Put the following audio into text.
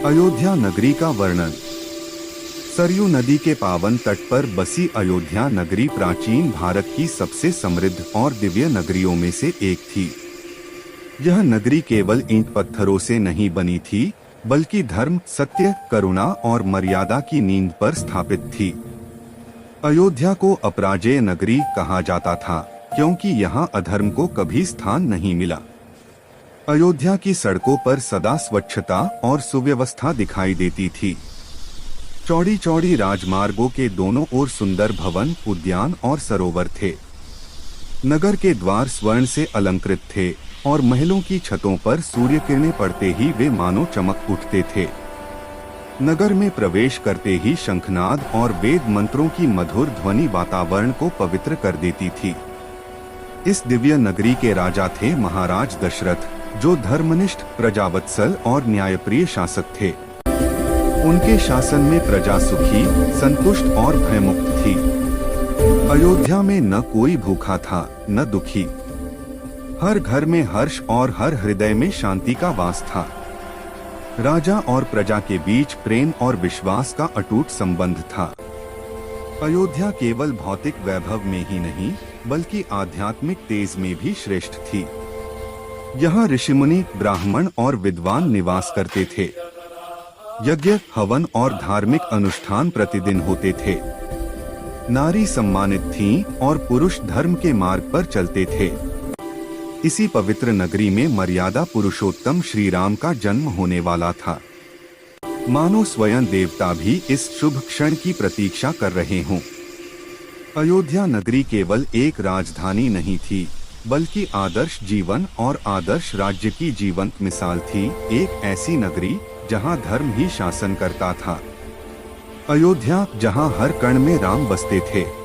अयोध्या नगरी का वर्णन। सरयू नदी के पावन तट पर बसी अयोध्या नगरी प्राचीन भारत की सबसे समृद्ध और दिव्य नगरियों में से एक थी। यह नगरी केवल ईंट पत्थरों से नहीं बनी थी, बल्कि धर्म, सत्य, करुणा और मर्यादा की नींव पर स्थापित थी। अयोध्या को अपराजेय नगरी कहा जाता था, क्योंकि यहाँ अधर्म को कभी स्थान नहीं मिला। अयोध्या की सड़कों पर सदा स्वच्छता और सुव्यवस्था दिखाई देती थी। चौड़ी चौड़ी राजमार्गों के दोनों ओर सुंदर भवन, उद्यान और सरोवर थे। नगर के द्वार स्वर्ण से अलंकृत थे और महलों की छतों पर सूर्य किरणें पड़ते ही वे मानो चमक उठते थे। नगर में प्रवेश करते ही शंखनाद और वेद मंत्रों की मधुर ध्वनि वातावरण को पवित्र कर देती थी। इस दिव्य नगरी के राजा थे महाराज दशरथ, जो धर्मनिष्ठ, प्रजावत्सल और न्यायप्रिय शासक थे। उनके शासन में प्रजा सुखी, संतुष्ट और भयमुक्त थी। अयोध्या में न कोई भूखा था, न दुखी। हर घर में हर्ष और हर हृदय में शांति का वास था। राजा और प्रजा के बीच प्रेम और विश्वास का अटूट संबंध था। अयोध्या केवल भौतिक वैभव में ही नहीं, बल्कि आध्यात्मिक तेज में भी श्रेष्ठ थी। यहाँ ऋषिमुनि, ब्राह्मण और विद्वान निवास करते थे। यज्ञ, हवन और धार्मिक अनुष्ठान प्रतिदिन होते थे। नारी सम्मानित थीं और पुरुष धर्म के मार्ग पर चलते थे। इसी पवित्र नगरी में मर्यादा पुरुषोत्तम श्री राम का जन्म होने वाला था। मानो स्वयं देवता भी इस शुभ क्षण की प्रतीक्षा कर रहे हों। अयोध्या नगरी केवल एक राजधानी नहीं थी, बल्कि आदर्श जीवन और आदर्श राज्य की जीवंत मिसाल थी। एक ऐसी नगरी जहां धर्म ही शासन करता था। अयोध्या, जहां हर कण में राम बसते थे।